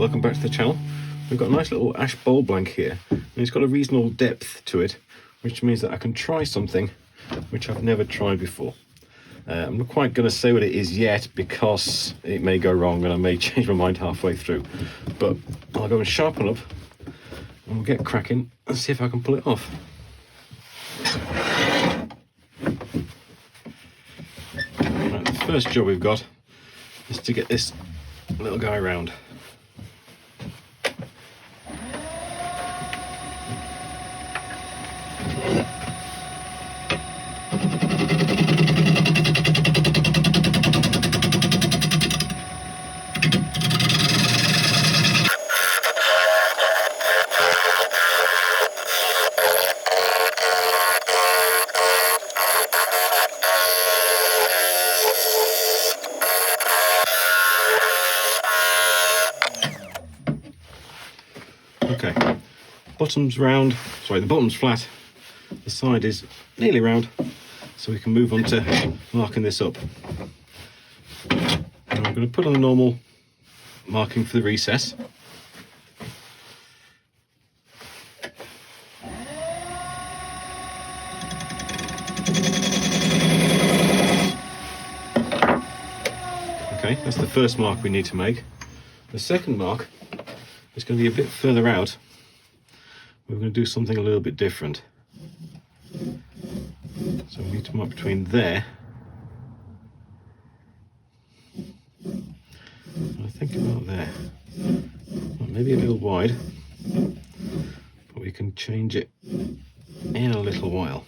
welcome back to the channel. We've got a nice little ash bowl blank here, and it's got a reasonable depth to it, which means that I can try something which I've never tried before. I'm not quite going to say what it is yet because it may go wrong and I may change my mind halfway through, but I'll go and sharpen up and we'll get cracking and see if I can pull it off. Right, the first job we've got is to get this little guy round. Okay, bottom's round, sorry, the bottom's flat, the side is nearly round, so we can move on to marking this up. And I'm going to put on a normal marking for the recess. Okay, that's the first mark we need to make. The second mark is going to be a bit further out. We're going to do something a little bit different. So we need to mark between there. I think about there. Well, maybe a little wide, but we can change it in a little while.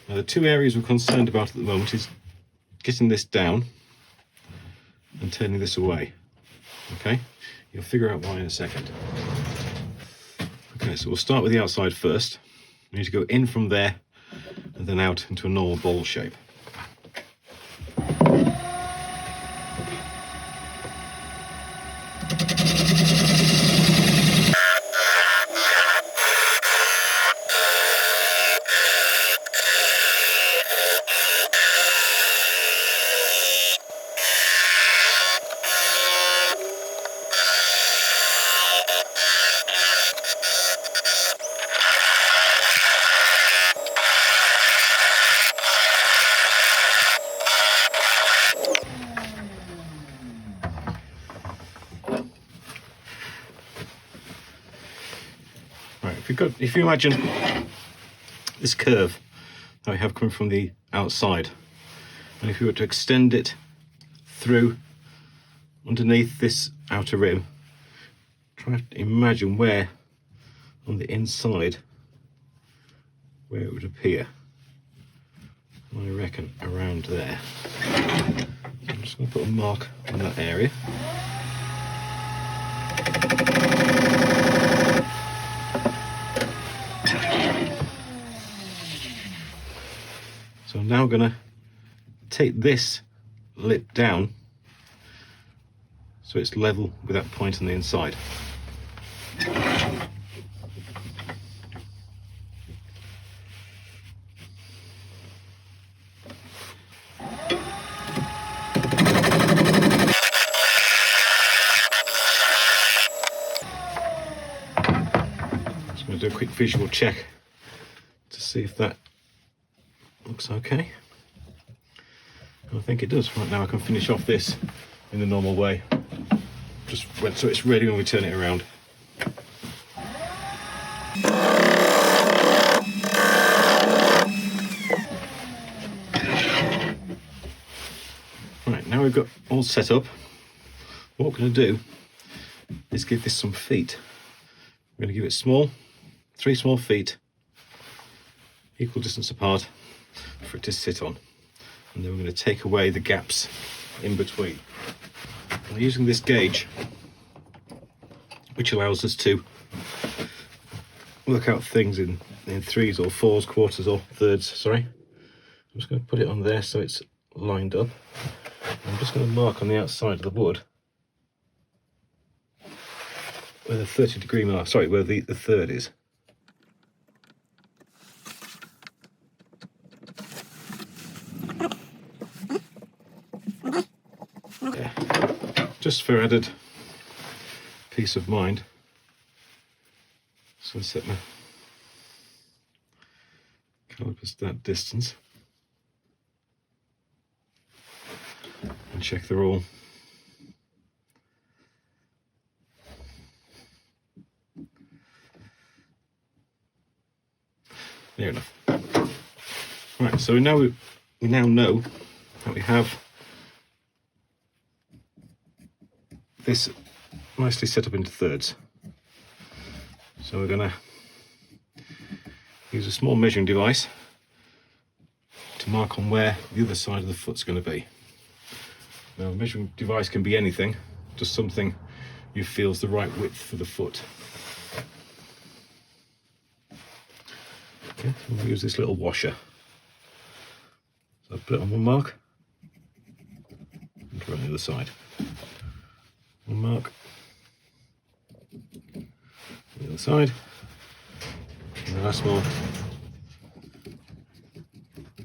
Now the two areas we're concerned about at the moment is getting this down and turning this away. Okay? You'll figure out why in a second. Okay, so we'll start with the outside first. We need to go in from there and then out into a normal bowl shape. If you imagine this curve that we have coming from the outside, and if you were to extend it through underneath this outer rim, try to imagine where on the inside where it would appear. I reckon around there. So I'm just going to put a mark on that area. So I'm now going to take this lip down so it's level with that point on the inside. Just going to do a quick visual check to see if that looks okay. I think it does. Right, now I can finish off this in the normal way. Just so it's ready when we turn it around. Right, now we've got all set up. What we're going to do is give this some feet. We're going to give it three small feet, equal distance apart, for it to sit on, and then we're going to take away the gaps in between. We're using this gauge, which allows us to work out things in threes or fours, quarters or thirds. Sorry, I'm just going to put it on there so it's lined up. I'm just going to mark on the outside of the wood where the 30-degree mark, sorry, where the third is. Just for added peace of mind. So I set my calipers that distance and check they're all near enough. Right, so we now know that we have this nicely set up into thirds. So we're going to use a small measuring device to mark on where the other side of the foot's going to be. Now, a measuring device can be anything, just something you feel is the right width for the foot. Okay, so we'll use this little washer. So I'll put it on one mark and go on the other side. One mark, the other side, and the last one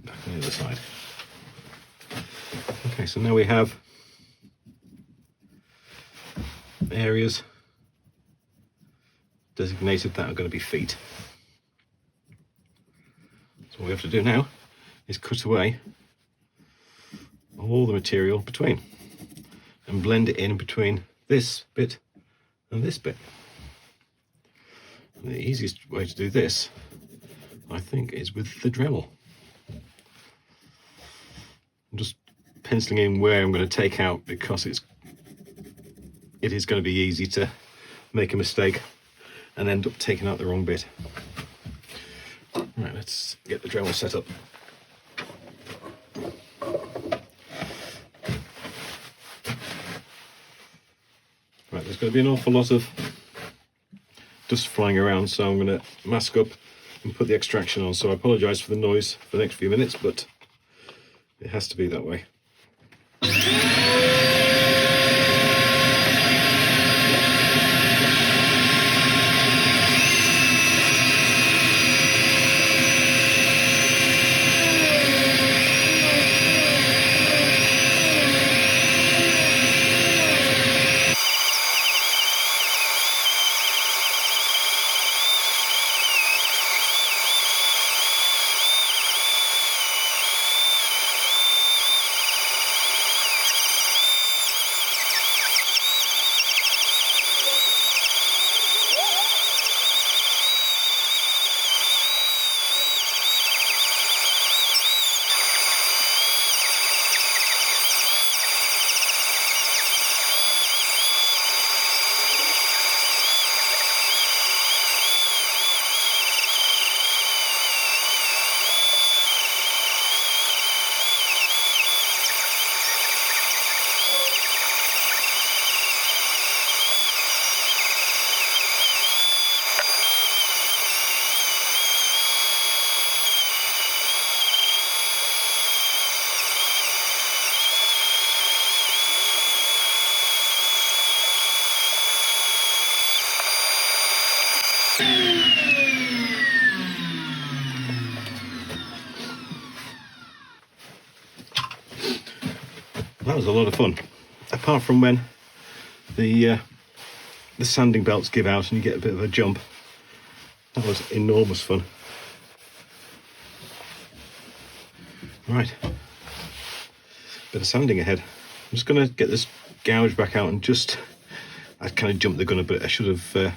back on the other side. Okay, so now we have areas designated that are going to be feet. So what we have to do now is cut away all the material between and blend it in between this bit and this bit. And the easiest way to do this, I think, is with the Dremel. I'm just penciling in where I'm going to take out, because it is going to be easy to make a mistake and end up taking out the wrong bit. Right, let's get the Dremel set up. Right, there's going to be an awful lot of dust flying around, so I'm going to mask up and put the extraction on. So I apologise for the noise for the next few minutes, but it has to be that way. That was a lot of fun, apart from when the sanding belts give out and you get a bit of a jump. That was enormous fun. Right, bit of sanding ahead. I'm just going to get this gouge back out and I kind of jumped the gun a bit. I should have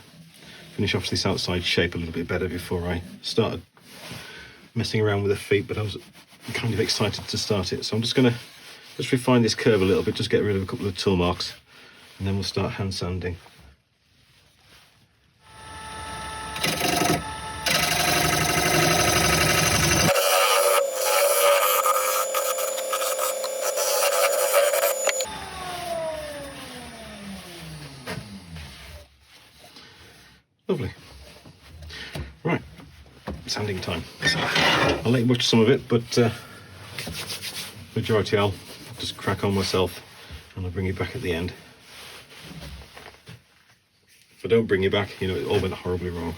finished off this outside shape a little bit better before I started messing around with the feet, but I was kind of excited to start it. So I'm just going to refine this curve a little bit, just get rid of a couple of tool marks, and then we'll start hand sanding. Lovely. Right, sanding time. I'll let you watch some of it, but majority I'll just crack on myself, and I'll bring you back at the end. If I don't bring you back, you know, it all went horribly wrong.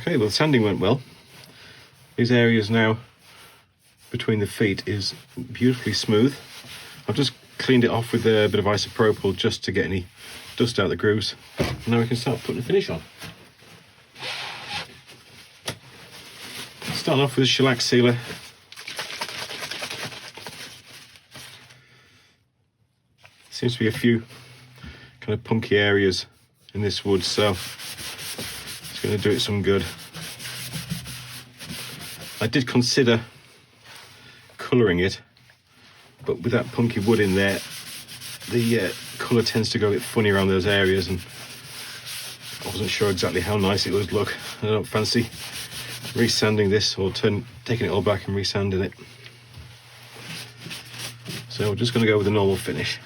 Okay, well the sanding went well. These areas now between the feet is beautifully smooth. I've just cleaned it off with a bit of isopropyl just to get any dust out of the grooves. And now we can start putting the finish on. Starting off with a shellac sealer. Seems to be a few kind of punky areas in this wood, so it's going to do it some good. I did consider colouring it, but with that punky wood in there, the colour tends to go a bit funny around those areas, and I wasn't sure exactly how nice it would look. I don't fancy resanding this or taking it all back and resanding it. So we're just going to go with a normal finish.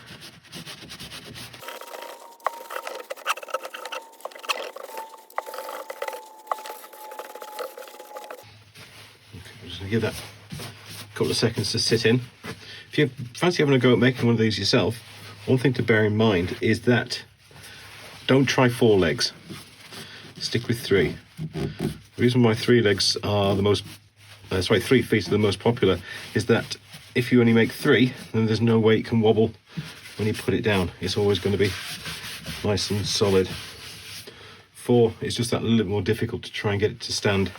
Give that a couple of seconds to sit in. If you fancy having a go at making one of these yourself, one thing to bear in mind is that don't try 4 legs. Stick with 3. The reason why 3 legs are the most, 3 feet are the most popular is that if you only make 3, then there's no way it can wobble when you put it down. It's always going to be nice and solid. 4 is just that little bit more difficult to try and get it to stand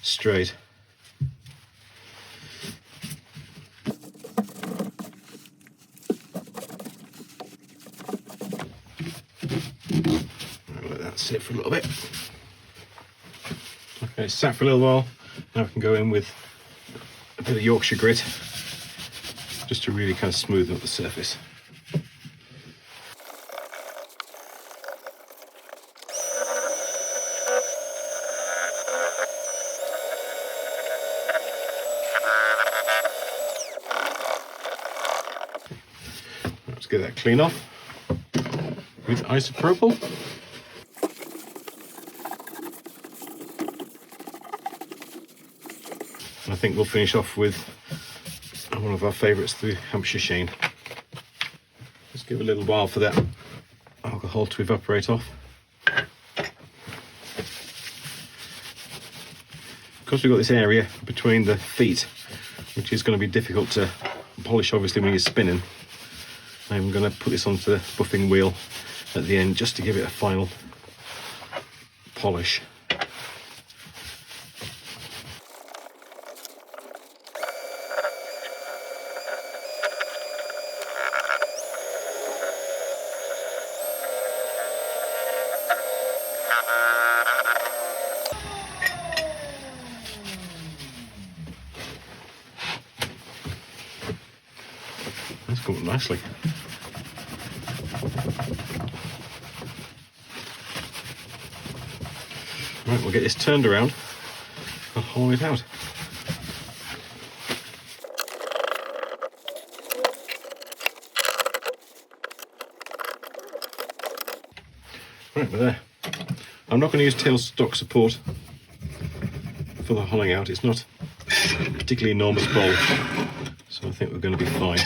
straight. Let that sit for a little bit. Okay, it's sat for a little while. Now we can go in with a bit of Yorkshire grit just to really kind of smoothen up the surface. Let's get that clean off with isopropyl. And I think we'll finish off with one of our favourites, the Hampshire Sheen. Just give a little while for that alcohol to evaporate off. Because we've got this area between the feet, which is going to be difficult to polish obviously when you're spinning, I'm going to put this onto the buffing wheel at the end just to give it a final polish. That's going nicely. Right, we'll get this turned around and haul it out. Right, we're there. I'm not going to use tailstock support for the hauling out. It's not a particularly enormous bowl, so I think we're going to be fine.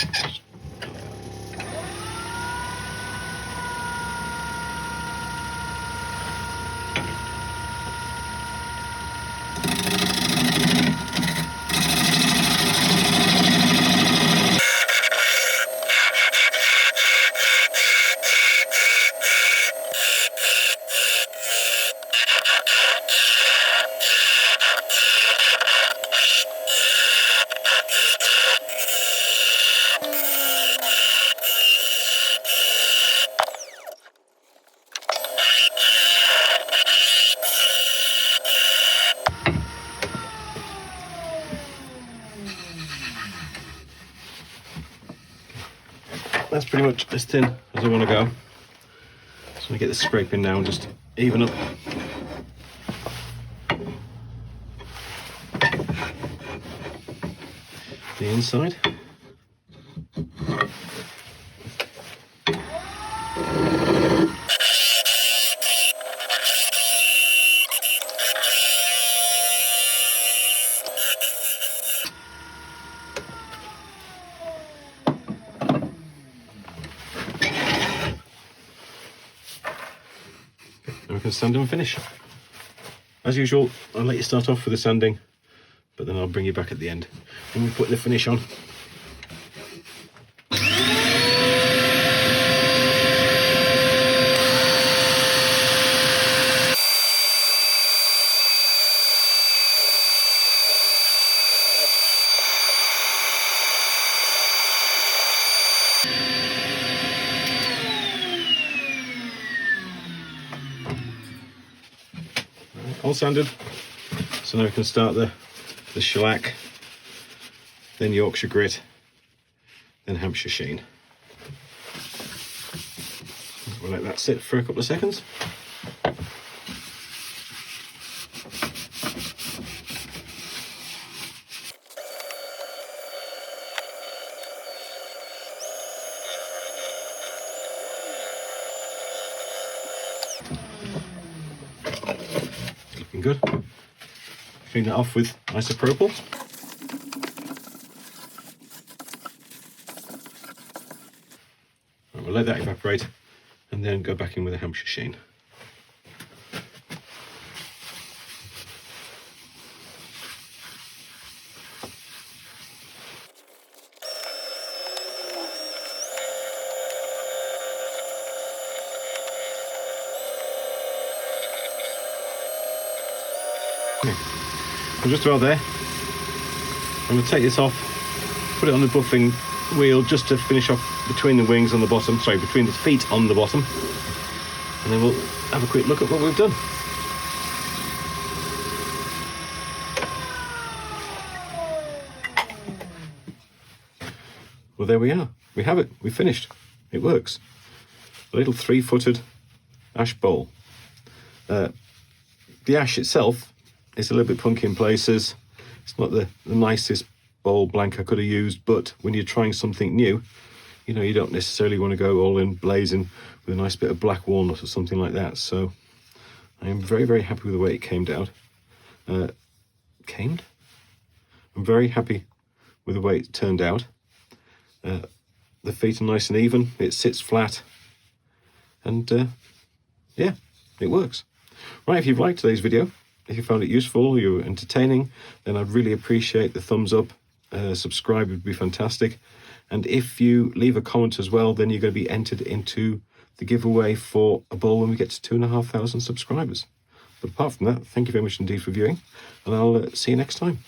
That's pretty much as thin as I want to go. So I get the scraping now and just even up the inside. And we can sand and finish. As usual, I'll let you start off with the sanding, but then I'll bring you back at the end when we put the finish on. All sanded, so now we can start the shellac, then Yorkshire grit, then Hampshire sheen. We'll let that sit for a couple of seconds. Looking good. Clean that off with isopropyl. Right, we'll let that evaporate and then go back in with a Hampshire sheen. I'm just about there. I'm going to take this off, put it on the buffing wheel just to finish off between the wings on the bottom, sorry, between the feet on the bottom, and then we'll have a quick look at what we've done. Well, there we are. We have it. We finished. It works. A little 3-footed ash bowl. The ash itself is a little bit punky in places. It's not the nicest bowl blank I could have used, but when you're trying something new, you know, you don't necessarily want to go all in blazing with a nice bit of black walnut or something like that. So I am very, very happy with the way it came out. I'm very happy with the way it turned out. The feet are nice and even, it sits flat, and yeah, it works. Right, if you've liked today's video, if you found it useful or you're entertaining, then I'd really appreciate the thumbs up. Subscribe would be fantastic. And if you leave a comment as well, then you're going to be entered into the giveaway for a bowl when we get to 2,500 subscribers. But apart from that, thank you very much indeed for viewing, and I'll see you next time.